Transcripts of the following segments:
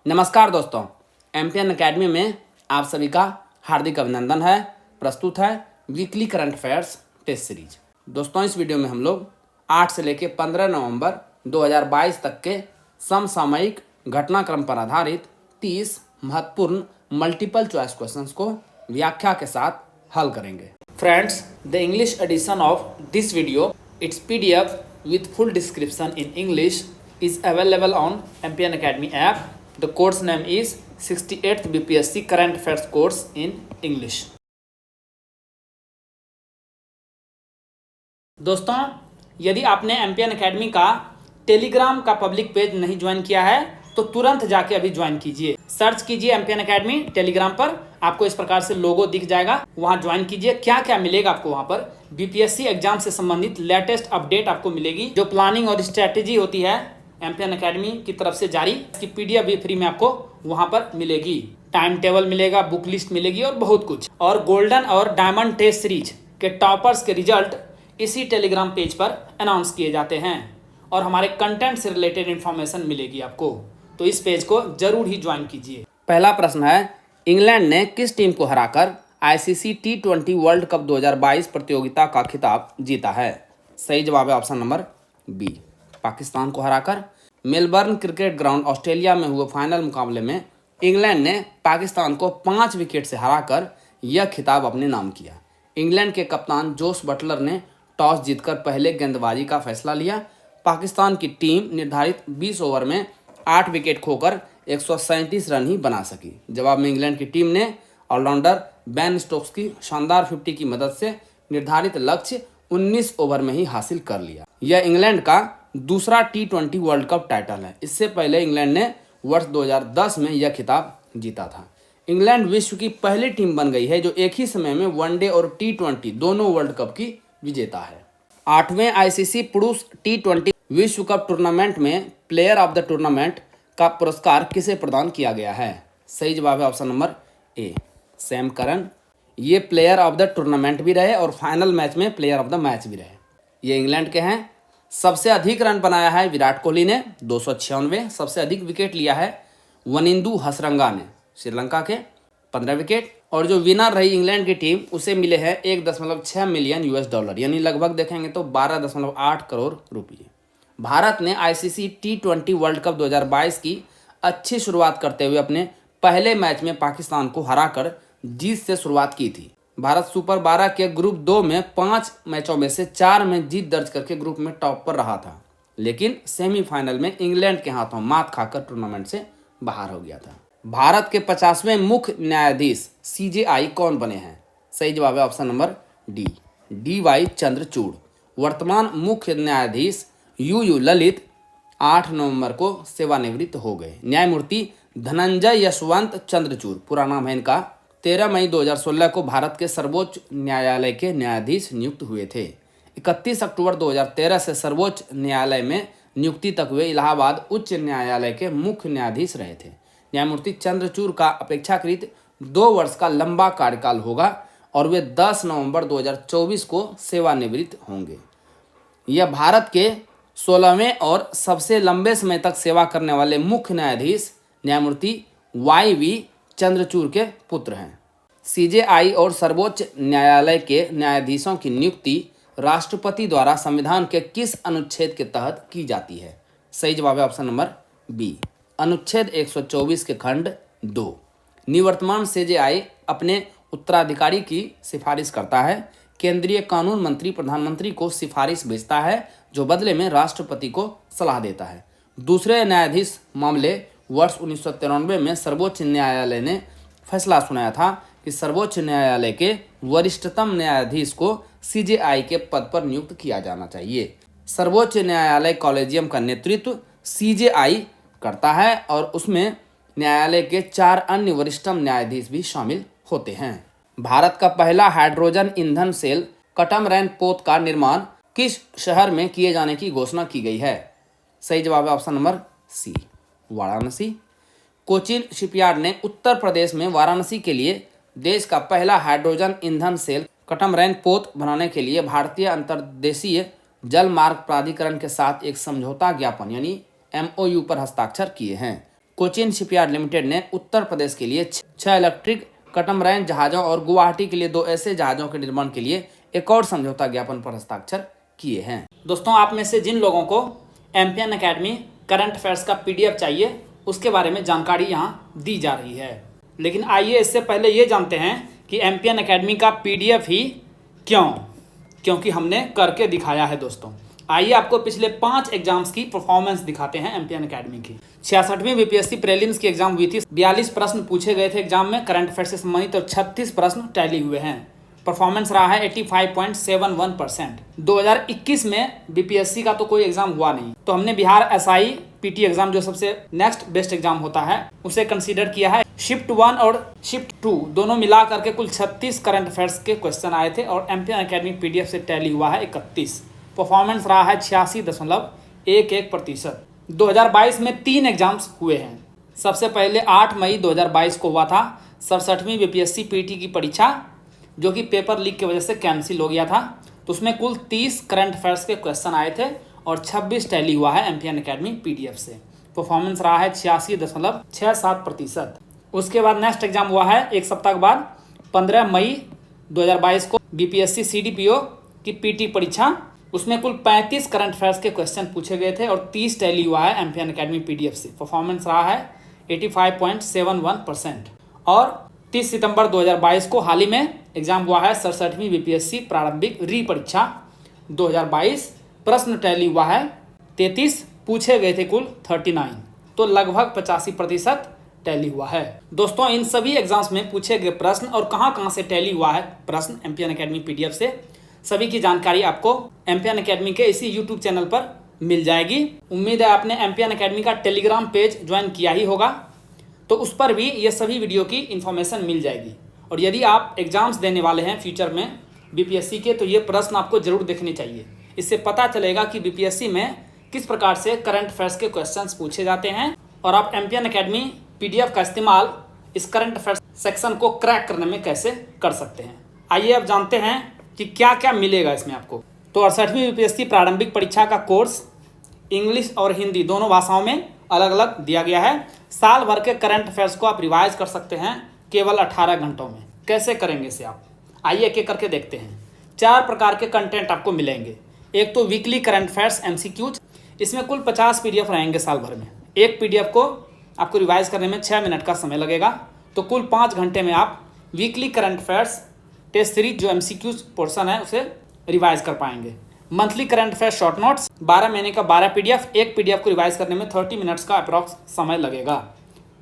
नमस्कार दोस्तों, MPN academy में आप सभी का हार्दिक अभिनंदन है। प्रस्तुत है weekly current affairs test series. दोस्तों, इस वीडियो में हम लोग 8 से लेकर 15 नवंबर 2022 तक के समसामयिक घटनाक्रम पर आधारित 30 महत्वपूर्ण मल्टीपल चॉइस क्वेश्चंस को व्याख्या के साथ हल करेंगे। Friends, the English edition of this video, it's PDF with full description in English is available on MPN Academy app. The course name is 68th BPSC Current Affairs course in English. दोस्तों, यदि आपने MPN Academy का Telegram का public page नहीं join किया है तो तुरंत जाके अभी ज्वाइन कीजिए। सर्च कीजिए MPN Academy टेलीग्राम पर, आपको इस प्रकार से लोगो दिख जाएगा। वहां ज्वाइन कीजिए। क्या क्या मिलेगा आपको वहां पर? बीपीएससी एग्जाम से संबंधित लेटेस्ट अपडेट आपको मिलेगी। जो प्लानिंग और स्ट्रेटेजी होती है एमपीएन एकेडमी की तरफ से जारी, इसकी पीडीएफ भी फ्री में आपको वहां पर मिलेगी। टाइम टेबल मिलेगा, बुक लिस्ट मिलेगी और बहुत कुछ। और गोल्डन और डायमंड टेस्ट सीरीज के टॉपर्स के रिजल्ट इसी टेलीग्राम पेज पर अनाउंस किए जाते हैं और हमारे कंटेंट से रिलेटेड इंफॉर्मेशन मिलेगी आपको। तो इस पेज को जरूर ही ज्वाइन कीजिए। पहला प्रश्न है, इंग्लैंड ने किस टीम को हराकर आईसीसी T20 वर्ल्ड कप 2022 प्रतियोगिता का खिताब जीता है? सही जवाब है ऑप्शन नंबर बी, पाकिस्तान को हराकर। मेलबर्न क्रिकेट ग्राउंड ऑस्ट्रेलिया में हुए फाइनल मुकाबले में इंग्लैंड ने पाकिस्तान को 5 विकेट से हराकर यह खिताब अपने नाम किया। इंग्लैंड के कप्तान जोस बटलर ने टॉस जीतकर पहले गेंदबाजी का फैसला लिया। पाकिस्तान की टीम निर्धारित 20 ओवर में 8 विकेट खोकर 137 रन ही बना सकी। जवाब में इंग्लैंड की टीम ने ऑलराउंडर बेन स्टोक्स की शानदार 50 की मदद से निर्धारित लक्ष्य 19 ओवर में ही हासिल कर लिया। यह इंग्लैंड का दूसरा T20 वर्ल्ड कप टाइटल है। इससे पहले इंग्लैंड ने वर्ष 2010 में यह खिताब जीता था। इंग्लैंड विश्व की पहली टीम बन गई है जो एक ही समय में वनडे और T20 दोनों वर्ल्ड कप की विजेता है। 8वें आईसीसी पुरुष T20 विश्व कप टूर्नामेंट में प्लेयर ऑफ द टूर्नामेंट का पुरस्कार किसे प्रदान किया गया है? सही जवाब है option number A, Sam Curran. ये प्लेयर ऑफ द टूर्नामेंट भी रहे और फाइनल मैच में प्लेयर ऑफ द मैच भी रहे। ये इंग्लैंड के हैं। सबसे अधिक रन बनाया है विराट कोहली ने 296। सबसे अधिक विकेट लिया है वनिंदु हसरंगा ने श्रीलंका के 15 विकेट। और जो विनर रही इंग्लैंड की टीम उसे मिले हैं 1.6 मिलियन $, यानी लगभग देखेंगे तो 12.8 करोड़ रुपये। भारत ने आईसीसी T20 वर्ल्ड कप 2022 की अच्छी शुरुआत करते हुए अपने पहले मैच में पाकिस्तान को हराकर जीत से शुरुआत की थी। भारत सुपर 12 के ग्रुप 2 में 5 मैचों में से 4 में जीत दर्ज करके ग्रुप में टॉप पर रहा था, लेकिन सेमीफाइनल में इंग्लैंड के हाथों मात खाकर टूर्नामेंट से बाहर हो गया था। भारत के 50वें मुख्य न्यायाधीश CJI कौन बने हैं? सही जवाब है option number D, DY Chandrachud. वर्तमान मुख्य न्यायाधीश UU ललित 8 नवंबर को सेवानिवृत्त हो गए। न्यायमूर्ति धनंजय यशवंत चंद्रचूड़ पूरा नाम है इनका 13 मई 2016 को भारत के सर्वोच्च न्यायालय के न्यायाधीश नियुक्त हुए थे। 31 अक्टूबर 2013 से सर्वोच्च न्यायालय में नियुक्ति तक वे इलाहाबाद उच्च न्यायालय के मुख्य न्यायाधीश रहे थे। न्यायमूर्ति चंद्रचूड़ का अपेक्षाकृत 2 वर्ष का लंबा कार्यकाल होगा और वे 10 नवंबर 2024 को सेवानिवृत्त होंगे। यह भारत के 16वें और सबसे लंबे समय तक सेवा करने वाले मुख्य न्यायाधीश न्यायमूर्ति YV चंद्रचूड़ के पुत्र हैं। CJI और सर्वोच्च न्यायालय के न्यायाधीशों की नियुक्ति राष्ट्रपति द्वारा संविधान के किस अनुच्छेद के तहत की जाती है? सही जवाब है ऑप्शन नंबर बी, अनुच्छेद 124 के खंड 2। निवर्तमान CJI अपने उत्तराधिकारी की सिफारिश करता है। केंद्रीय कानून मंत्री प्रधानमंत्री को सिफारिश भेजता है जो बदले में राष्ट्रपति को सलाह देता है। दूसरे न्यायाधीश मामले वर्ष 1993 में सर्वोच्च न्यायालय ने फैसला सुनाया था कि सर्वोच्च न्यायालय के वरिष्ठतम न्यायाधीश को CJI के पद पर नियुक्त किया जाना चाहिए। सर्वोच्च न्यायालय कॉलेजियम का नेतृत्व CJI करता है और उसमें न्यायालय के 4 अन्य वरिष्ठतम न्यायाधीश भी शामिल होते हैं। भारत का पहला हाइड्रोजन ईंधन सेल कटमरैन पोत का निर्माण किस शहर में किए जाने की घोषणा की गई है? सही जवाब है option number C, Varanasi. Cochin shipyard ने उत्तर प्रदेश में वाराणसी के लिए देश का पहला हाइड्रोजन ईंधन सेल कटमरैन पोत बनाने के लिए भारतीय अंतर्देशीय जल मार्ग प्राधिकरण के साथ एक समझौता ज्ञापन यानी MOU पर हस्ताक्षर किए हैं। कोचिन शिपयार्ड लिमिटेड ने उत्तर प्रदेश के लिए 6 इलेक्ट्रिक कटमराइन जहाज़ों और गुवाहाटी के लिए 2 ऐसे जहाज़ों के निर्माण के लिए एक और समझौता ज्ञापन पर हस्ताक्षर किए हैं। दोस्तों, आप में से जिन लोगों को एम्पियन एकेडमी करंट अफेयर्स का PDF चाहिए, उसके बारे में जानकारी यहाँ दी जा रही है। लेकिन आइए इससे पहले ये जानते हैं कि एम्पियन एकेडमी का PDF ही क्यों, क्योंकि हमने करके दिखाया है। दोस्तों, आइए आपको पिछले 5 एग्जाम्स की परफॉर्मेंस दिखाते हैं एम्पियन एकेडमी की। 66वीं BPSC प्रीलिम्स की एग्जाम हुई थी। 42 प्रश्न पूछे गए थे एग्जाम में करंट अफेयर से संबंधित और 36 प्रश्न टैली हुए हैं। परफॉर्मेंस रहा है 85.71%। 2021 में BPSC का तो कोई एग्जाम हुआ नहीं, तो हमने बिहार SI PT एग्जाम, जो सबसे नेक्स्ट बेस्ट एग्जाम होता है, उसे कंसीडर किया है। शिफ्ट 1 और शिफ्ट 2 दोनों मिला करके कुल 36 करंट अफेयर्स के क्वेश्चन आए थे और एम्पियन एकेडमी PDF से टैली हुआ है 31। परफॉर्मेंस रहा है 86.11%। 2022 में 3 एग्जाम्स हुए हैं। सबसे पहले 8 मई 2022 को हुआ था 67वीं BPSC PT की परीक्षा, जो कि पेपर लीक की वजह से कैंसिल हो गया था। तो उसमें कुल 30 करंट अफेयर्स के क्वेश्चन आए थे और 26 टैली हुआ है एम्पियन एकेडमी PDF से। परफॉर्मेंस रहा है 86.67%। उसके बाद नेक्स्ट एग्जाम हुआ है एक सप्ताह के बाद 15 मई 2022 को BPSC CDPO की PT परीक्षा। उसमें कुल 35 करंट अफेयर्स के क्वेश्चन पूछे गए थे और 30 टैली हुआ है एम्पियन एकेडमी PDF से। परफॉर्मेंस रहा है 85.71%। और 30 सितंबर 2022 को हाल ही में एग्जाम हुआ है 67वीं BPSC प्रारंभिक री परीक्षा 2022। प्रश्न टैली हुआ है 33, पूछे गए थे कुल 39, तो लगभग 85% टैली हुआ है। दोस्तों, इन सभी एग्जाम्स में पूछे गए प्रश्न और कहां से टैली हुआ है प्रश्न एम्पियन एकेडमी PDF से, सभी की जानकारी आपको एम्पियन एकेडमी के इसी YouTube चैनल पर मिल जाएगी। उम्मीद है आपने एम्पियन एकेडमी का टेलीग्राम पेज ज्वाइन किया ही होगा, तो उस पर भी ये सभी वीडियो की इन्फॉर्मेशन मिल जाएगी। और यदि आप एग्जाम्स देने वाले हैं फ्यूचर में BPSC के, तो ये प्रश्न आपको जरूर देखने चाहिए। इससे पता चलेगा कि BPSC में किस प्रकार से करंट अफेयर्स के क्वेश्चंस पूछे जाते हैं और आप एम्पियन एकेडमी PDF का इस्तेमाल इस करंट अफेयर्स सेक्शन को क्रैक करने में कैसे कर सकते हैं। आइए अब जानते हैं कि क्या क्या मिलेगा इसमें आपको। तो 68वीं BPSC प्रारंभिक परीक्षा का कोर्स इंग्लिश और हिंदी दोनों भाषाओं में अलग अलग दिया गया है। साल भर के करंट अफेयर्स को आप रिवाइज कर सकते हैं केवल 18 घंटों में। कैसे करेंगे इसे आप, आइए एक एक करके देखते हैं। 4 प्रकार के कंटेंट आपको मिलेंगे। एक तो वीकली करंट अफेयर्स MCQs, इसमें कुल 50 PDF रहेंगे साल भर में। एक PDF को आपको रिवाइज करने में 6 मिनट का समय लगेगा, तो कुल 5 घंटे में आप weekly current affairs test series जो MCQs पोर्सन है उसे रिवाइज कर पाएंगे। Monthly current affairs short notes 12 महीने का 12 PDF, एक PDF को रिवाइज करने में 30 मिनट्स का अप्रॉक्स समय लगेगा,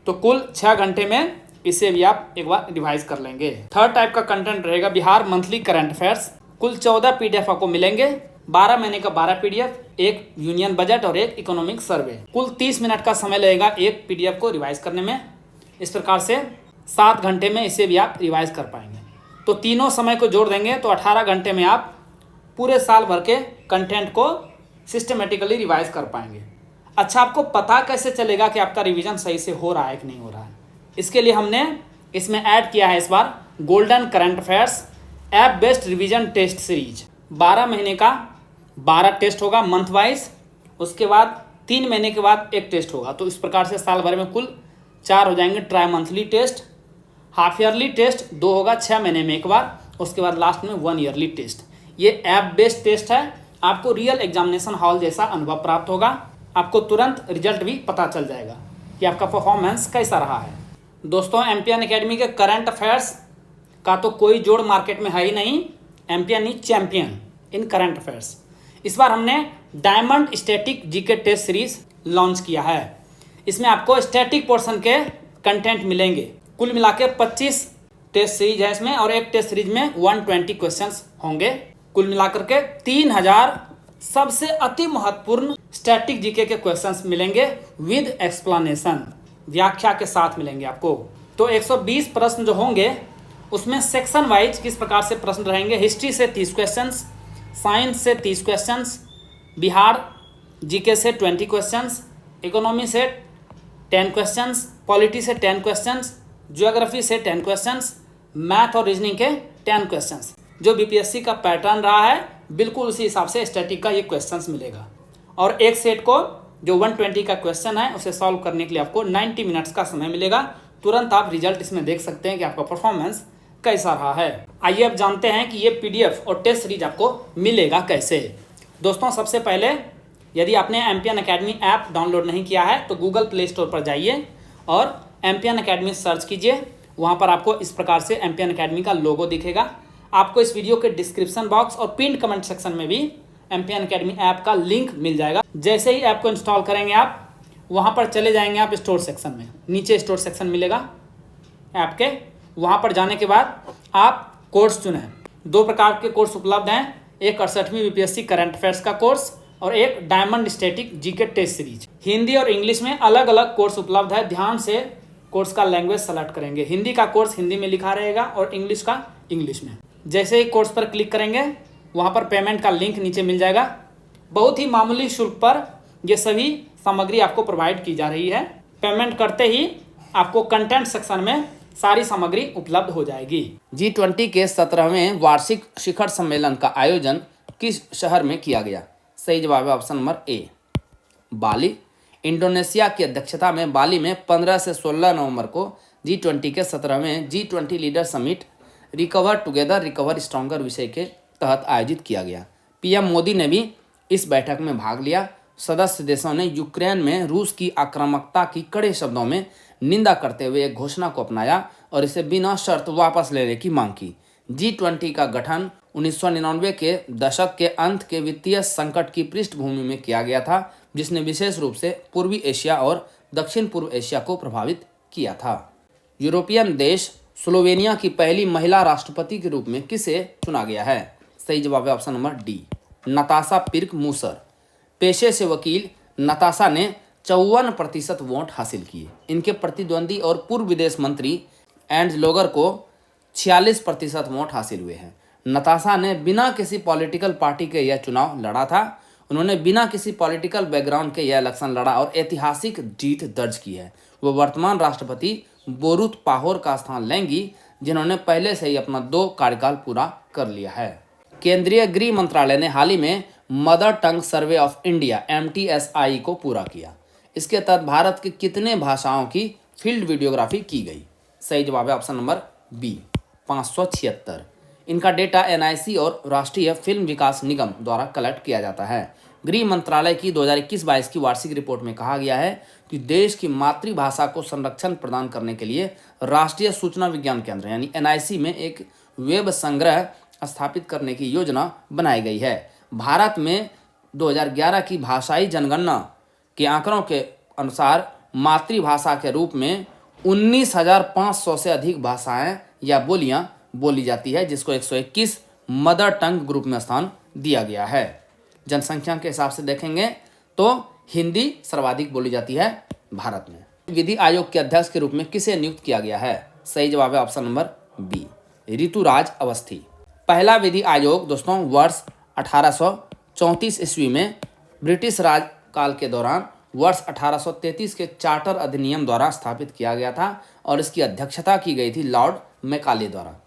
तो कुल 6 घंटे में इसे भी आप एक बार रिवाइज कर लेंगे। थर्ड टाइप का कंटेंट रहेगा बिहार मंथली करंट अफेयर्स। कुल 14 PDF आपको मिलेंगे, 12 महीने का 12 PDF, एक यूनियन बजट और एक इकोनॉमिक सर्वे। कुल 30 मिनट का समय लगेगा एक PDF को रिवाइज करने में। इस प्रकार से 7 घंटे में इसे भी आप रिवाइज कर पाएंगे। तो तीनों समय को जोड़ देंगे तो 18 घंटे में आप पूरे साल भर के कंटेंट को सिस्टमेटिकली रिवाइज कर पाएंगे। अच्छा, आपको पता कैसे चलेगा कि आपका रिवीजन सही से हो रहा है कि नहीं हो रहा है? इसके लिए हमने इसमें ऐड किया है इस बार golden current affairs app based revision test series. 12 महीने का 12 टेस्ट होगा मंथ वाइज, उसके बाद 3 महीने के बाद एक टेस्ट होगा। तो इस प्रकार से साल भर में कुल 4 हो जाएंगे tri monthly test. Half yearly test 2 होगा 6 महीने में एक बार, उसके बाद लास्ट में 1 ईयरली टेस्ट। ये ऐप बेस्ड टेस्ट है, आपको रियल एग्जामिनेशन हॉल जैसा अनुभव प्राप्त होगा। आपको तुरंत रिजल्ट भी पता चल जाएगा कि आपका परफॉर्मेंस कैसा रहा है। दोस्तों, एम्पियन एकेडमी के करंट अफेयर्स का तो कोई जोड़ मार्केट में है ही नहीं। Ampion is champion in current affairs. इस बार हमने diamond static GK test series launch किया है। इसमें आपको स्टैटिक पोर्शन के कंटेंट मिलेंगे। कुल मिला के 25 टेस्ट सीरीज है इसमें, और एक टेस्ट सीरीज में 120 क्वेश्चंस होंगे। कुल मिलाकर के 3000 सबसे अति महत्वपूर्ण स्टैटिक GK के क्वेश्चंस मिलेंगे विद एक्सप्लेनेशन, व्याख्या के साथ मिलेंगे आपको। तो 120 प्रश्न जो होंगे उसमें सेक्शन वाइज किस प्रकार से प्रश्न रहेंगे। हिस्ट्री से 30 क्वेश्चंस, साइंस से 30 क्वेश्चंस, बिहार GK से 20 क्वेश्चंस, इकोनॉमी से 10 क्वेश्चंस, पॉलिटी से 10 क्वेश्चंस, ज्योग्राफी से 10 क्वेश्चंस, मैथ और रीजनिंग के 10 क्वेश्चंस। जो BPSC का पैटर्न रहा है बिल्कुल उसी हिसाब से स्टैटिक का ये क्वेश्चंस मिलेगा। और एक सेट को जो 120 का क्वेश्चन है उसे सॉल्व करने के लिए आपको 90 मिनट्स का समय मिलेगा। तुरंत आप रिजल्ट इसमें देख सकते हैं कि आपका परफॉर्मेंस कैसा रहा है। आइए अब जानते हैं कि ये पीडीएफ और टेस्ट सीरीज आपको मिलेगा कैसे। दोस्तों सबसे पहले यदि आपने एमपीएन अकेडमी ऐप डाउनलोड नहीं किया है तो गूगल प्ले स्टोर पर जाइए और एमपीएन अकेडमी सर्च कीजिए। वहाँ पर आपको इस प्रकार से एमपीएन अकेडमी का लोगो दिखेगा। आपको इस वीडियो के डिस्क्रिप्शन बॉक्स और पिन कमेंट सेक्शन में भी एमपीएन अकेडमी ऐप का लिंक मिल जाएगा। जैसे ही ऐप को इंस्टॉल करेंगे आप वहाँ पर चले जाएंगे आप स्टोर सेक्शन में, नीचे स्टोर सेक्शन मिलेगा ऐप के। वहाँ पर जाने के बाद आप कोर्स चुनें। 2 प्रकार के कोर्स उपलब्ध हैं, एक 68वीं बीपीएससी करंट अफेयर्स का कोर्स और एक diamond static GK test series. Hindi और इंग्लिश में अलग अलग कोर्स उपलब्ध है। ध्यान से कोर्स का लैंग्वेज सेलेक्ट करेंगे। हिंदी का कोर्स हिंदी में लिखा रहेगा और इंग्लिश का इंग्लिश में। जैसे ही कोर्स पर क्लिक करेंगे वहाँ पर पेमेंट का लिंक नीचे मिल जाएगा। बहुत ही मामूली शुल्क पर ये सभी सामग्री आपको प्रोवाइड की जा रही है। पेमेंट करते ही आपको कंटेंट सेक्शन में सारी सामग्री उपलब्ध हो जाएगी। G20 के 17वें वार्षिक शिखर सम्मेलन का आयोजन किस शहर में किया गया? सही जवाब है option number A, Bali. Indonesia की अध्यक्षता में बाली में 15 से 16 नवंबर को G20 के 17वें G20 leader summit recover together recover stronger विषय के तहत आयोजित किया गया। पीएम मोदी ने भी इस बैठक में भाग लिया। सदस्य देशों ने यूक्रेन में रूस की आक्रामकता की कड़े शब्दों में निंदा करते हुए एक घोषणा को अपनाया और इसे बिना शर्त वापस लेने की मांग की। G20 का गठन 1999 के दशक के अंत के वित्तीय संकट की पृष्ठभूमि में किया गया था, जिसने विशेष रूप से पूर्वी एशिया और दक्षिण पूर्व एशिया को प्रभावित किया था। यूरोपियन देश स्लोवेनिया की पहली महिला राष्ट्रपति के रूप में किसे चुना गया है? सही जवाब है ऑप्शन नंबर डी, नताशा पिर्क मूसर। पेशे से वकील नताशा ने 54% वोट हासिल किए। इनके प्रतिद्वंदी और पूर्व विदेश मंत्री एंड लोगर को 46% वोट हासिल हुए हैं। नताशा ने बिना किसी पॉलिटिकल पार्टी के यह चुनाव लड़ा था। उन्होंने बिना किसी पॉलिटिकल बैकग्राउंड के यह इलेक्शन लड़ा और ऐतिहासिक जीत दर्ज की है। वो वर्तमान राष्ट्रपति बोरुत पाहोर का स्थान लेंगी, जिन्होंने पहले से ही अपना 2 कार्यकाल पूरा कर लिया है। केंद्रीय गृह मंत्रालय ने हाल ही में mother tongue survey of India MTSI को पूरा किया। इसके तहत भारत की कितने भाषाओं की फील्ड वीडियोग्राफी की गई? सही जवाब है ऑप्शन नंबर बी, 576। इनका डेटा NIC और राष्ट्रीय फिल्म विकास निगम द्वारा कलेक्ट किया जाता है। गृह मंत्रालय की 2021-22 की वार्षिक रिपोर्ट में कहा गया है कि देश की मातृभाषा को संरक्षण प्रदान करने के लिए राष्ट्रीय सूचना विज्ञान केंद्र यानी NIC में एक वेब संग्रह स्थापित करने की योजना बनाई गई है। भारत में 2011 की भाषाई जनगणना के आंकड़ों के अनुसार मातृभाषा के रूप में 19,500 से अधिक भाषाएं या बोलियां बोली जाती है, जिसको 121 मदर टंग ग्रुप में स्थान दिया गया है। जनसंख्या के हिसाब से देखेंगे तो हिंदी सर्वाधिक बोली जाती है भारत में। विधि आयोग के अध्यक्ष के रूप में किसे नियुक्त किया गया है? सही जवाब है option number B, Rituraj Awasthi. पहला विधि आयोग दोस्तों वर्ष 1834 ईस्वी में ब्रिटिश राज काल के दौरान वर्ष 1833 के चार्टर अधिनियम द्वारा स्थापित किया गया था और इसकी अध्यक्षता की गई थी लॉर्ड मैकाले द्वारा।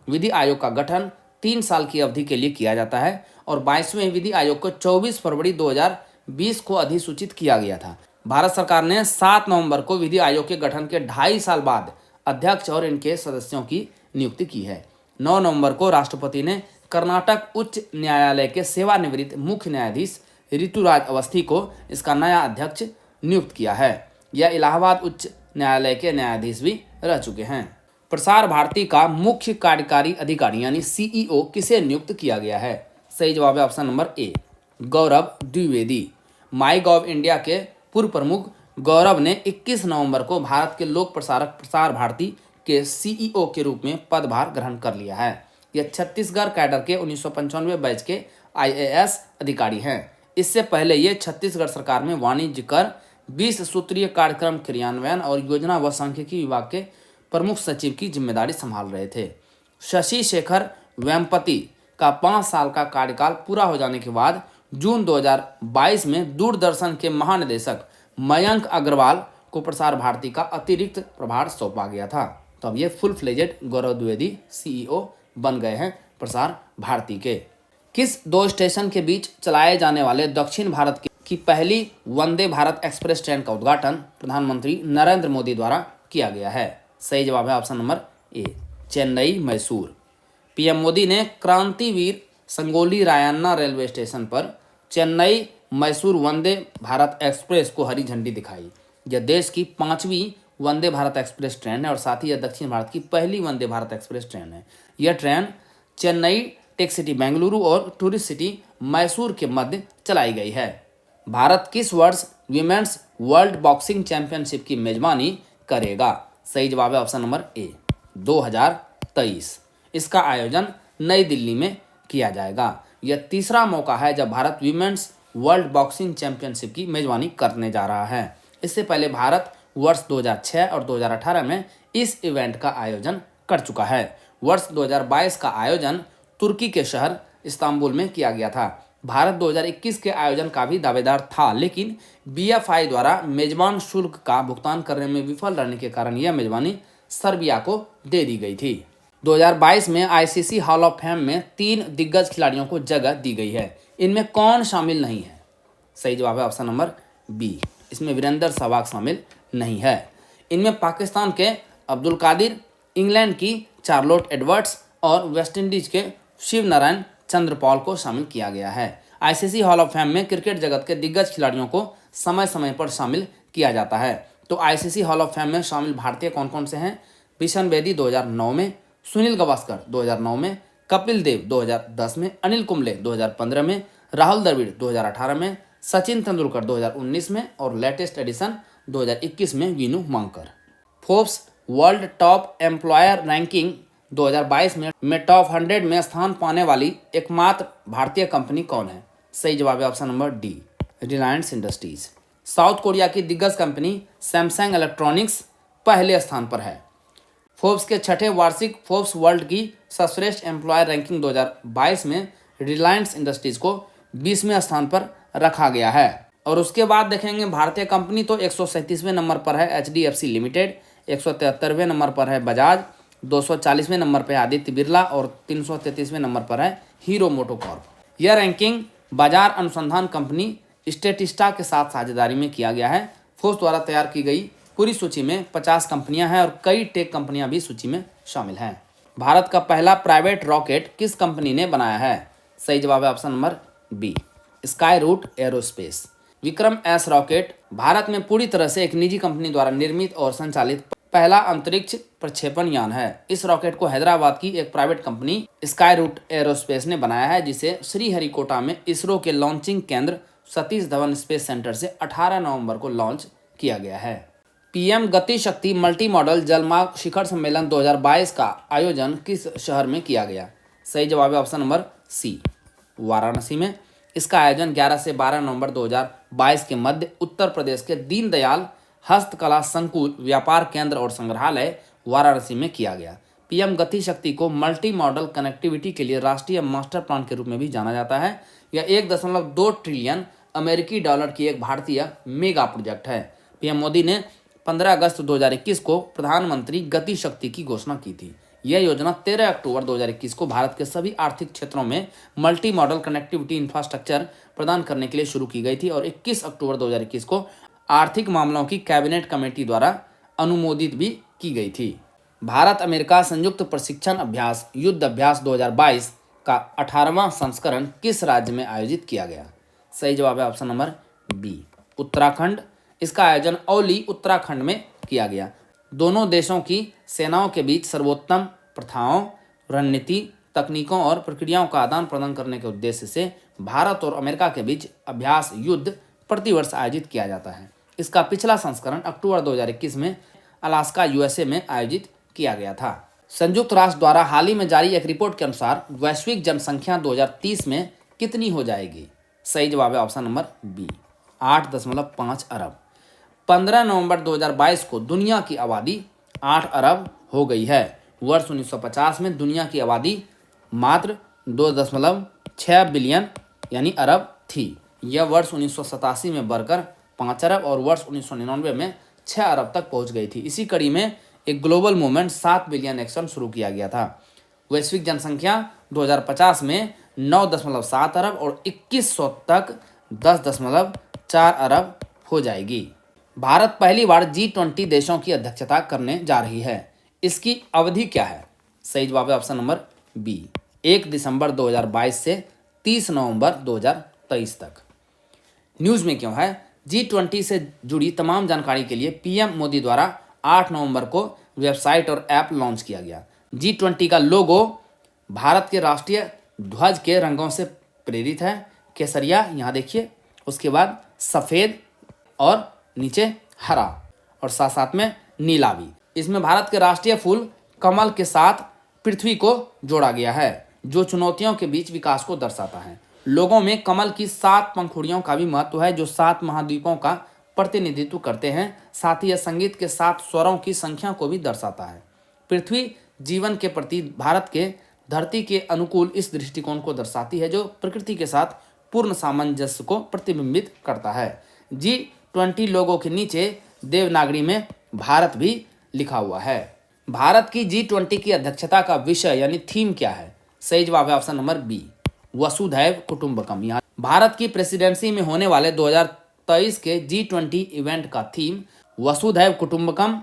विधि आयोग का गठन 3 साल की अवधि के लिए किया जाता है और 22वें विधि आयोग को 24 फरवरी 2020 को अधिसूचित किया गया था। भारत सरकार ने 7 नवंबर को विधि आयोग के गठन के 2.5 साल बाद अध्यक्ष और इनके सदस्यों की नियुक्ति की है। 9 नवंबर को राष्ट्रपति ने कर्नाटक उच्च न्यायालय के सेवानिवृत्त मुख्य न्यायाधीश ऋतुराज अवस्थी को इसका नया अध्यक्ष नियुक्त किया है। यह इलाहाबाद उच्च न्यायालय के न्यायाधीश भी रह चुके हैं। प्रसार भारती का मुख्य कार्यकारी अधिकारी यानी CEO किसे नियुक्त किया गया है? सही जवाब है option number A, Gaurav Dwivedi. My gov India के पूर्व प्रमुख गौरव ने 21 नवंबर को भारत के लोक प्रसारक प्रसार भारती के CEO के रूप में पदभार ग्रहण कर लिया है। यह छत्तीसगढ़ कैडर के 1995 बैच के IAS अधिकारी हैं। इससे पहले ये छत्तीसगढ़ सरकार में वाणिज्य कर 20 सूत्रीय कार्यक्रम क्रियान्वयन और योजना व सांख्यिकी विभाग के प्रमुख सचिव की जिम्मेदारी संभाल रहे थे। शशि शेखर वेम्पति का 5 साल का कार्यकाल पूरा हो जाने के बाद जून 2022 में दूरदर्शन के महानिदेशक मयंक अग्रवाल को प्रसार भारती का अतिरिक्त प्रभार सौंपा गया था। तो अब ये full fledged Gaurav Dwivedi CEO बन गए हैं प्रसार भारती के। किस 2 स्टेशन के बीच चलाए जाने वाले दक्षिण भारत की की पहली वंदे भारत एक्सप्रेस ट्रेन का उद्घाटन प्रधानमंत्री नरेंद्र मोदी द्वारा किया गया है? सही जवाब है option number A, Chennai Mysore. PM Modi ने क्रांतिवीर संगोली रायन्ना रेलवे स्टेशन पर चेन्नई मैसूर वंदे भारत एक्सप्रेस को हरी झंडी दिखाई। यह देश की 5वीं वंदे भारत एक्सप्रेस ट्रेन है और साथ ही यह दक्षिण भारत की पहली वंदे भारत एक्सप्रेस ट्रेन है। यह train Chennai, tech city Bengaluru और टूरिस्ट सिटी मैसूर के मध्य चलाई गई है। भारत किस वर्ष विमेंस वर्ल्ड बॉक्सिंग चैंपियनशिप की मेजबानी करेगा? सही जवाब है ऑप्शन नंबर ए, 2023। इसका आयोजन नई दिल्ली में किया जाएगा। यह तीसरा मौका है जब Bharat women's world boxing championship की मेजबानी करने जा रहा है। इससे पहले भारत वर्ष 2006 और 2018 में इस इवेंट का आयोजन कर चुका है। वर्ष 2022 का आयोजन तुर्की के शहर इस्तांबुल में किया गया था। भारत 2021 के आयोजन का भी दावेदार था, लेकिन बीएफआई द्वारा मेजबान शुल्क का भुगतान करने में विफल रहने के कारण यह मेजबानी सर्बिया को दे दी गई थी। 2022 में आईसीसी हॉल ऑफ फेम में 3 दिग्गज खिलाड़ियों को जगह दी गई है। इनमें कौन शामिल नहीं है? सही जवाब है ऑप्शन नंबर बी, इसमें वीरेंद्र सहवाग शामिल नहीं है। इनमें पाकिस्तान के अब्दुल कादिर, इंग्लैंड की चार्लोट एडवर्ड्स और वेस्टइंडीज के शिव नारायण चंद्रपॉल को शामिल किया गया है। आईसीसी हॉल ऑफ फेम में क्रिकेट जगत के दिग्गज खिलाड़ियों को समय समय पर शामिल किया जाता है। तो आईसीसी हॉल ऑफ फेम में शामिल भारतीय कौन कौन से हैं? बिशन बेदी 2009 में, सुनील गावस्कर 2009 में, कपिल देव 2010 में, अनिल कुंबले 2015 में, राहुल द्रविड़ 2018 में, सचिन तेंदुलकर 2019 में और लेटेस्ट एडिशन 2021 में Vinoo Mankad. Forbes world top employer ranking 2022 में टॉप 100 में स्थान पाने वाली एकमात्र भारतीय कंपनी कौन है? सही जवाब है option number D, Reliance industries. South Korea की दिग्गज कंपनी सैमसंग इलेक्ट्रॉनिक्स पहले स्थान पर है। फोर्ब्स के छठे वार्षिक फोर्ब्स वर्ल्ड की सर्वश्रेष्ठ एम्प्लॉयर रैंकिंग 2022 में रिलायंस इंडस्ट्रीज को 20वें स्थान पर रखा गया है। और उसके बाद देखेंगे भारतीय कंपनी तो 137वें नंबर पर है एचडीएफसी लिमिटेड, 173वें नंबर पर है बजाज, 240वें नंबर पर है आदित्य बिरला और 333वें नंबर पर है हीरो मोटोकॉर्प। यह रैंकिंग बाजार अनुसंधान कंपनी स्टेटिस्टा के साथ साझेदारी में किया गया है। फोर्ब्स द्वारा तैयार की गई पूरी सूची में 50 कंपनियां हैं और कई टेक कंपनियां भी सूची में शामिल हैं। भारत का पहला प्राइवेट रॉकेट किस कंपनी ने बनाया है? सही जवाब है option number B, Skyroot aerospace. Vikram S rocket Bharat में पूरी तरह से एक निजी कंपनी द्वारा निर्मित और संचालित पहला अंतरिक्ष प्रक्षेपण यान है। इस रॉकेट को हैदराबाद की एक private company Skyroot aerospace ने बनाया है, जिसे श्रीहरिकोटा में इसरो के लॉन्चिंग केंद्र सतीश धवन स्पेस सेंटर से 18 नवंबर को लॉन्च किया गया है। पीएम गति शक्ति मल्टी मॉडल जलमार्ग शिखर सम्मेलन 2022 का आयोजन किस शहर में किया गया? सही जवाब है ऑप्शन नंबर सी, वाराणसी में। इसका आयोजन 11 से 12 नवंबर 2022 के मध्य उत्तर प्रदेश के दीनदयाल हस्तकला संकुल, व्यापार केंद्र और संग्रहालय वाराणसी में किया गया। पीएम गति शक्ति को मल्टी मॉडल कनेक्टिविटी के लिए राष्ट्रीय मास्टर प्लान के रूप में भी जाना जाता है। यह 1.2 ट्रिलियन अमेरिकी डॉलर की एक भारतीय मेगा प्रोजेक्ट है। पीएम मोदी ने 15 अगस्त 2021 को प्रधानमंत्री गति शक्ति की घोषणा की थी। यह योजना 13 अक्टूबर 2021 को भारत के सभी आर्थिक क्षेत्रों में मल्टी मॉडल कनेक्टिविटी इंफ्रास्ट्रक्चर प्रदान करने के लिए शुरू की गई थी और 21 अक्टूबर 2021 को आर्थिक मामलों की कैबिनेट कमेटी द्वारा अनुमोदित भी की गई थी। भारत अमेरिका संयुक्त प्रशिक्षण अभ्यास युद्ध अभ्यास 2022 का 18वां संस्करण किस राज्य में आयोजित किया गया? सही जवाब है ऑप्शन नंबर बी, उत्तराखंड। इसका आयोजन औली उत्तराखंड में किया गया। दोनों देशों की सेनाओं के बीच सर्वोत्तम प्रथाओं, रणनीति, तकनीकों और प्रक्रियाओं का आदान प्रदान करने के उद्देश्य से भारत और अमेरिका के बीच अभ्यास युद्ध प्रतिवर्ष आयोजित किया जाता है। इसका पिछला संस्करण अक्टूबर 2021 में अलास्का यूएसए में आयोजित किया गया था। संयुक्त राष्ट्र द्वारा हाल ही में जारी एक रिपोर्ट के अनुसार वैश्विक जनसंख्या 2030 में कितनी हो जाएगी? सही जवाब है ऑप्शन नंबर बी, 8.5 अरब। 15 नवंबर 2022 को दुनिया की आबादी 8 अरब हो गई है। वर्ष 1950 में दुनिया की आबादी मात्र 2.6 बिलियन यानी अरब थी। यह वर्ष 1987 में बढ़कर 5 अरब और वर्ष 1999 में 6 अरब तक पहुंच गई थी। इसी कड़ी में एक ग्लोबल मूवमेंट 7 बिलियन एक्शन शुरू किया गया था। वैश्विक जनसंख्या 2050 में 9.7 अरब और 2100 तक 4 अरब हो जाएगी। भारत पहली बार G20 देशों की अध्यक्षता करने जा रही है। इसकी अवधि क्या है? सही जवाब है ऑप्शन नंबर बी, 1 दिसंबर 2022 से 30 नवंबर 2023 तक। न्यूज़ में क्यों है? G20 से जुड़ी तमाम जानकारी के लिए पीएम मोदी द्वारा 8 नवंबर को वेबसाइट और ऐप लॉन्च किया गया। G20 का लोगो भारत के राष्ट्रीय ध्वज के रंगों से प्रेरित है, केसरिया यहाँ देखिए, उसके बाद सफ़ेद और नीचे हरा और साथ साथ में नीला भी। इसमें भारत के राष्ट्रीय फूल कमल के साथ पृथ्वी को जोड़ा गया है, जो चुनौतियों के बीच विकास को दर्शाता है। लोगों में कमल की 7 पंखुड़ियों का भी महत्व है, जो 7 महाद्वीपों का प्रतिनिधित्व करते हैं। साथ ही यह संगीत के 7 स्वरों की संख्या को भी दर्शाता है। पृथ्वी जीवन के प्रति भारत के धरती के अनुकूल इस दृष्टिकोण को दर्शाती है, जो प्रकृति के साथ पूर्ण सामंजस्य को प्रतिबिंबित करता है। G20 लोगों के नीचे देवनागरी में भारत भी लिखा हुआ है। भारत की G20 की अध्यक्षता का विषय यानी थीम क्या है? सही जवाब है ऑप्शन नंबर बी, वसुधैव कुटुंबकम। यहाँ भारत की प्रेसिडेंसी में होने वाले 2023 के G20 इवेंट का थीम वसुधैव कुटुंबकम,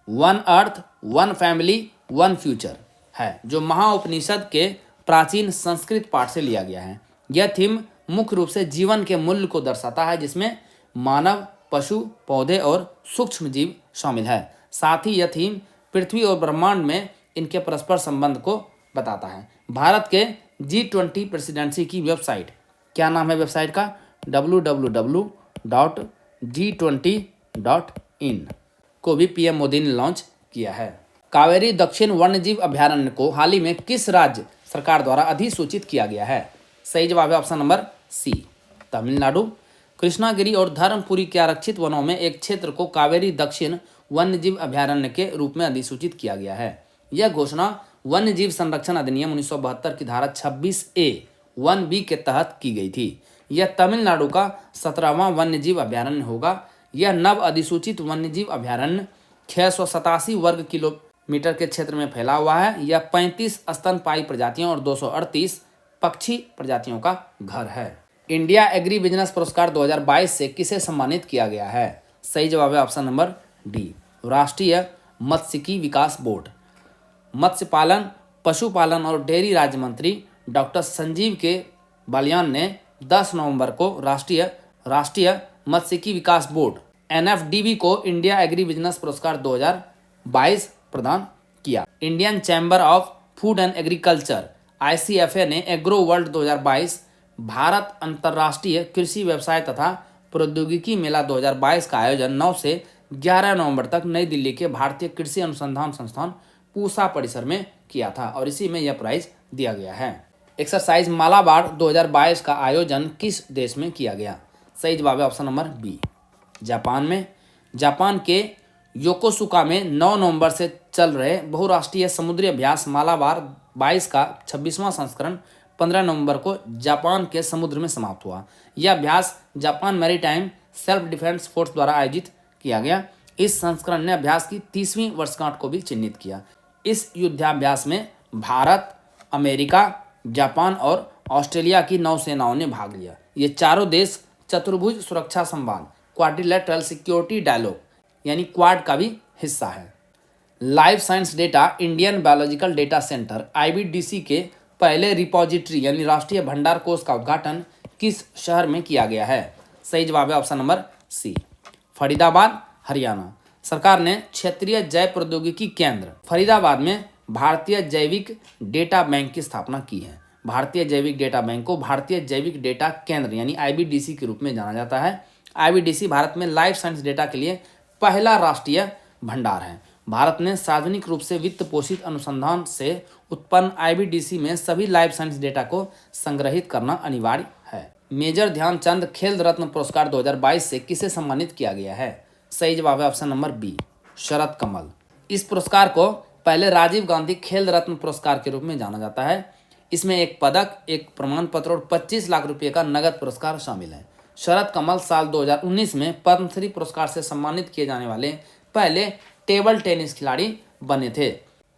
one earth, one family, one future है, जो महाउपनिषद के प्राचीन संस्कृत पाठ से लिया गया है। यह थीम मुख्य रूप से जीवन के मूल्य को दर्शाता है, जिसमें मानव, पशु, पौधे और सूक्ष्म जीव शामिल है। साथ ही यह थीम पृथ्वी और ब्रह्मांड में इनके परस्पर संबंध को बताता है। भारत के G20 प्रेसिडेंसी की वेबसाइट, क्या नाम है वेबसाइट का? www.g20.in को भी पीएम मोदी ने लॉन्च किया है। कावेरी दक्षिण वन्यजीव अभयारण्य को हाल ही में किस राज्य सरकार द्वारा अधिसूचित किया गया है? सही जवाब है option number C, Tamil Nadu. Krishnagiri और धर्मपुरी के आरक्षित वनों में एक क्षेत्र को कावेरी दक्षिण वन्यजीव अभयारण्य के रूप में अधिसूचित किया गया है। यह घोषणा वन्यजीव संरक्षण अधिनियम 1972 की धारा 26A 1B के तहत की गई थी। यह तमिलनाडु का 17वां वन्यजीव अभयारण्य होगा। यह नव अधिसूचित वन्यजीव अभयारण्य 687 वर्ग किलोमीटर के क्षेत्र में फैला हुआ है। यह 35 स्तनपायी प्रजातियों और 238 पक्षी प्रजातियों का घर है। इंडिया एग्री बिजनेस पुरस्कार 2022 से किसे सम्मानित किया गया है? सही जवाब है ऑप्शन नंबर डी, राष्ट्रीय मत्स्यिकी विकास बोर्ड। मत्स्य पालन, पशुपालन और डेयरी राज्य मंत्री डॉक्टर संजीव के बालियान ने 10 नवंबर को राष्ट्रीय मत्स्यिकी विकास बोर्ड NFDB को इंडिया एग्री बिजनेस पुरस्कार 2022 प्रदान किया। Indian chamber of food and agriculture ICFA ने एग्रो वर्ल्ड 2022 भारत अंतर्राष्ट्रीय कृषि व्यवसाय तथा प्रौद्योगिकी मेला 2022 का आयोजन 9 से 11 नवंबर तक नई दिल्ली के भारतीय कृषि अनुसंधान संस्थान पूसा परिसर में किया था और इसी में यह प्राइज दिया गया है। एक्सरसाइज मालाबार 2022 का आयोजन किस देश में किया गया? सही जवाब है ऑप्शन नंबर बी, जापान में। जापान के योकोसुका में 9 नवंबर से चल रहे बहुराष्ट्रीय समुद्री अभ्यास मालाबार 22 का 26वां संस्करण 15 नवंबर को जापान के समुद्र में समाप्त हुआ। यह अभ्यास Japan maritime self defence force द्वारा आयोजित किया गया। इस संस्करण ने अभ्यास की 30वीं वर्षगांठ को भी चिन्हित किया। इस युद्धाभ्यास में भारत, अमेरिका, जापान और ऑस्ट्रेलिया की नौसेनाओं ने भाग लिया। ये चारों देश चतुर्भुज सुरक्षा संवाद क्वाड्रिलेटरल सिक्योरिटी डायलॉग यानी क्वाड का भी हिस्सा है। Life science data Indian biological data centre IBDC के पहले रिपोजिटरी यानी राष्ट्रीय भंडार कोष का उद्घाटन किस शहर में किया गया है? सही जवाब है option number C, Faridabad, Haryana. सरकार ने क्षेत्रीय जैव प्रौद्योगिकी केंद्र फरीदाबाद में भारतीय जैविक डेटा बैंक की स्थापना की है। भारतीय जैविक डेटा बैंक को भारतीय जैविक डेटा केंद्र यानी IBDC के रूप में जाना जाता है। IBDC भारत में लाइफ साइंस डेटा के लिए पहला राष्ट्रीय भंडार है। भारत ने सार्वजनिक रूप से वित्त पोषित अनुसंधान से उत्पन्न IBDC में सभी लाइफ साइंस डेटा को संग्रहित करना अनिवार्य है। मेजर ध्यानचंद खेल रत्न पुरस्कार 2022 से किसे सम्मानित किया गया है? सही जवाब है ऑप्शन नंबर बी, शरद कमल। इस पुरस्कार को पहले राजीव गांधी खेल रत्न पुरस्कार के रूप में जाना जाता है। इसमें एक पदक, एक प्रमाण पत्र और 25 लाख रुपये का नगद पुरस्कार शामिल है। शरद कमल साल 2019 में पद्मश्री पुरस्कार से सम्मानित किए जाने वाले पहले टेबल टेनिस खिलाड़ी बने थे।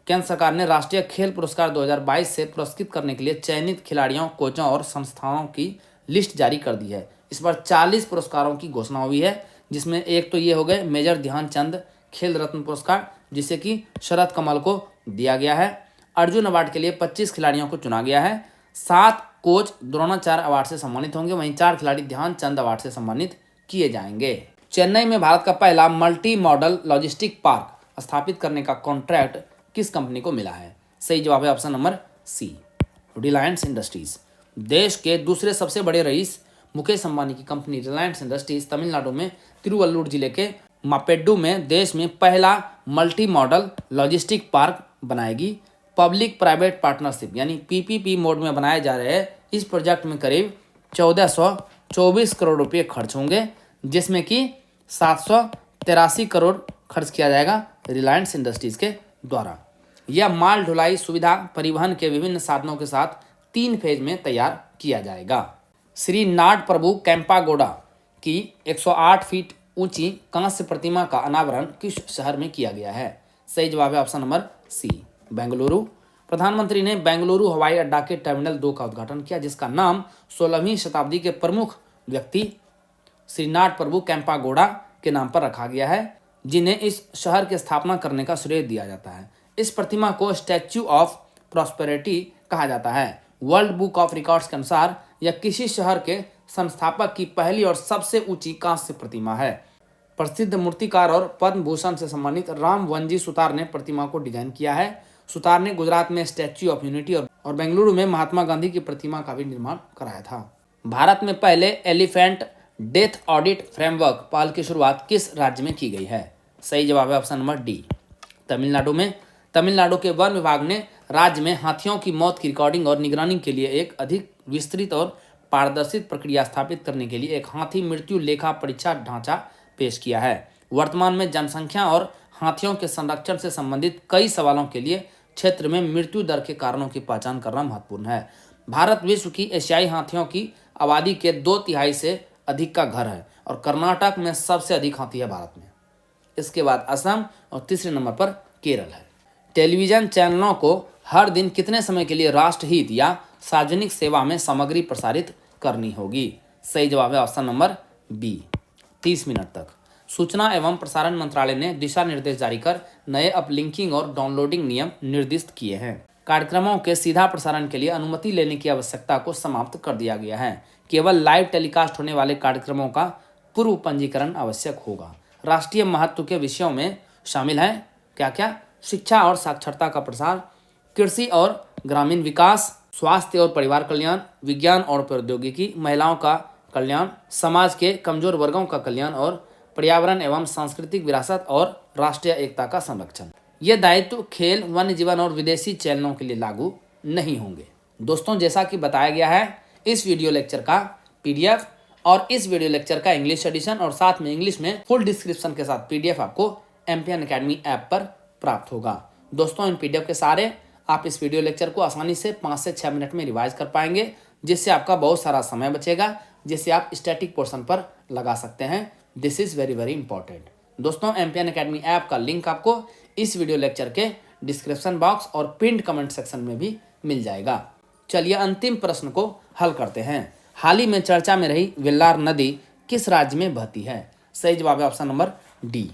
केंद्र सरकार ने राष्ट्रीय खेल पुरस्कार 2022 से पुरस्कृत करने के लिए चयनित खिलाड़ियों, कोचों और संस्थाओं की लिस्ट जारी कर दी है। इस बार 40 पुरस्कारों की घोषणा हुई है, जिसमें एक तो ये हो गए मेजर ध्यानचंद खेल रत्न पुरस्कार, जिसे कि शरद कमल को दिया गया है। अर्जुन अवार्ड के लिए 25 खिलाड़ियों को चुना गया है। 7 कोच द्रोणाचार्य अवार्ड से सम्मानित होंगे, वहीं 4 खिलाड़ी ध्यानचंद अवार्ड से सम्मानित किए जाएंगे। चेन्नई में भारत का पहला मल्टी मॉडल लॉजिस्टिक पार्क स्थापित करने का कॉन्ट्रैक्ट किस कंपनी को मिला है? सही जवाब है option number C, Reliance Industries. देश के दूसरे सबसे बड़े रईस मुकेश अंबानी की कंपनी रिलायंस इंडस्ट्रीज तमिलनाडु में तिरुवल्लुर जिले के मापेड्डू में देश में पहला मल्टी मॉडल लॉजिस्टिक पार्क बनाएगी। पब्लिक प्राइवेट पार्टनरशिप यानी पीपीपी मोड में बनाए जा रहे इस प्रोजेक्ट में करीब 1424 करोड़ रुपये खर्च होंगे, जिसमें कि 783 करोड़ खर्च किया जाएगा रिलायंस इंडस्ट्रीज के द्वारा। यह माल ढुलाई सुविधा परिवहन के विभिन्न साधनों के साथ 3 फेज में तैयार किया जाएगा। श्री नाड प्रभु कैंपागोडा की 108 फीट ऊंची कांस्य प्रतिमा का अनावरण किस शहर में किया गया है? सही जवाब है ऑप्शन नंबर सी, बेंगलुरु। प्रधानमंत्री ने बेंगलुरु हवाई अड्डा के टर्मिनल 2 का उद्घाटन किया, जिसका नाम 16वीं शताब्दी के प्रमुख व्यक्ति श्रीनाथ प्रभु कैंपागोडा के नाम पर रखा गया है, जिन्हें इस शहर की स्थापना करने का श्रेय दिया जाता है। इस प्रतिमा को स्टैच्यू ऑफ प्रॉस्पेरिटी कहा जाता है। वर्ल्ड बुक ऑफ रिकॉर्ड्स के अनुसार यह किसी शहर के संस्थापक की पहली और सबसे ऊंची कांस्य प्रतिमा है। प्रसिद्ध मूर्तिकार और पद्म भूषण से सम्मानित राम वनजी सुतार ने प्रतिमा को डिजाइन किया है। सुतार ने गुजरात में स्टैच्यू ऑफ यूनिटी और बेंगलुरु में महात्मा गांधी की प्रतिमा का भी निर्माण कराया था। भारत में पहले एलिफेंट डेथ ऑडिट फ्रेमवर्क पहल की शुरुआत किस राज्य में की गई है? सही जवाब है ऑप्शन नंबर डी, तमिलनाडु में। तमिलनाडु के वन विभाग ने राज्य में हाथियों की मौत की रिकॉर्डिंग और निगरानी के लिए एक अधिक विस्तृत और पारदर्शी प्रक्रिया स्थापित करने के लिए एक हाथी मृत्यु लेखा परीक्षा ढांचा पेश किया है। वर्तमान में जनसंख्या और हाथियों के संरक्षण से संबंधित कई सवालों के लिए क्षेत्र में मृत्यु दर के कारणों की पहचान करना महत्वपूर्ण है। भारत विश्व की एशियाई हाथियों की आबादी के 2/3 से अधिक का घर है और कर्नाटक में सबसे अधिक हाथी है भारत में। इसके बाद असम और तीसरे नंबर पर केरल है। टेलीविजन चैनलों को हर दिन कितने समय के लिए राष्ट्रहित या सार्वजनिक सेवा में सामग्री प्रसारित करनी होगी? सही जवाब है ऑप्शन नंबर बी, 30 मिनट तक। सूचना एवं प्रसारण मंत्रालय ने दिशा निर्देश जारी कर नए अपलिंकिंग और डाउनलोडिंग नियम निर्दिष्ट किए हैं। कार्यक्रमों के सीधा प्रसारण के लिए अनुमति लेने की आवश्यकता को समाप्त कर दिया गया है। केवल लाइव टेलीकास्ट होने वाले कार्यक्रमों का पूर्व पंजीकरण आवश्यक होगा। राष्ट्रीय महत्व के विषयों में शामिल हैं क्या क्या? शिक्षा और साक्षरता का प्रसार, कृषि और ग्रामीण विकास, स्वास्थ्य और परिवार कल्याण, विज्ञान और प्रौद्योगिकी, महिलाओं का कल्याण, समाज के कमजोर वर्गों का कल्याण और पर्यावरण एवं सांस्कृतिक विरासत और राष्ट्रीय एकता का संरक्षण। ये दायित्व खेल, वन्य जीवन और विदेशी चैनलों के लिए लागू नहीं होंगे। दोस्तों, जैसा कि बताया गया है, इस वीडियो लेक्चर का PDF और इस वीडियो लेक्चर का इंग्लिश एडिशन और साथ में इंग्लिश में फुल डिस्क्रिप्शन के साथ PDF आपको एमपीएन अकेडमी ऐप पर प्राप्त होगा। दोस्तों, इन PDF के सारे आप इस वीडियो लेक्चर को आसानी से 5 से 6 मिनट में रिवाइज कर पाएंगे, जिससे आपका बहुत सारा समय बचेगा, जिससे आप स्टैटिक पोर्शन पर लगा सकते हैं। This is very very important. दोस्तों, एमपीएन अकेडमी ऐप का लिंक आपको इस वीडियो लेक्चर के डिस्क्रिप्शन बॉक्स और पिन्ड कमेंट सेक्शन में भी मिल जाएगा। चलिए अंतिम प्रश्न को हल करते हैं। हाल ही में चर्चा में रही वेल्लार नदी किस राज्य में बहती है? सही जवाब है ऑप्शन नंबर डी,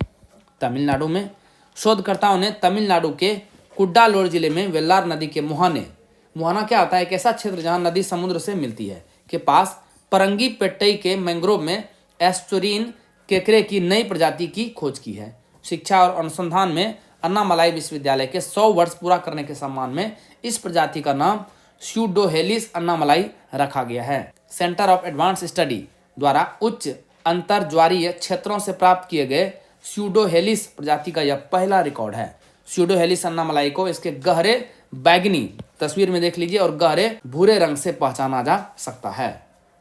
तमिलनाडु में। शोधकर्ताओं ने तमिलनाडु के कुड्डालोर जिले में वेल्लार नदी के मुहाना क्या होता है, एक ऐसा क्षेत्र जहां नदी समुद्र से मिलती है, के पास परंगीपेट्टई के मैंग्रोव में एस्टुरीन केकरे की नई प्रजाति की खोज की है। शिक्षा और अनुसंधान में अन्नामलाई विश्वविद्यालय के 100 वर्ष पूरा करने के सम्मान में इस प्रजाति का नाम स्यूडोहेलिस अन्नामलाई रखा गया है। सेंटर ऑफ एडवांस स्टडी द्वारा उच्च अंतर्ज्वारीय क्षेत्रों से प्राप्त किए गए स्यूडोहेलिस प्रजाति का यह पहला रिकॉर्ड है। स्यूडोहेलिस अन्नामलाई को इसके गहरे बैगनी, तस्वीर में देख लीजिए, और गहरे भूरे रंग से पहचाना जा सकता है।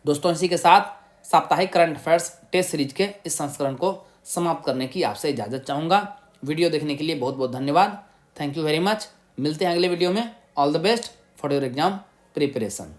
दोस्तों, इसी के साथ साप्ताहिक करंट अफेयर्स टेस्ट सीरीज के इस संस्करण को समाप्त करने की आपसे इजाजत चाहूँगा। वीडियो देखने के लिए बहुत बहुत धन्यवाद। Thank you very much. मिलते हैं अगले वीडियो में। All the best for your exam preparation.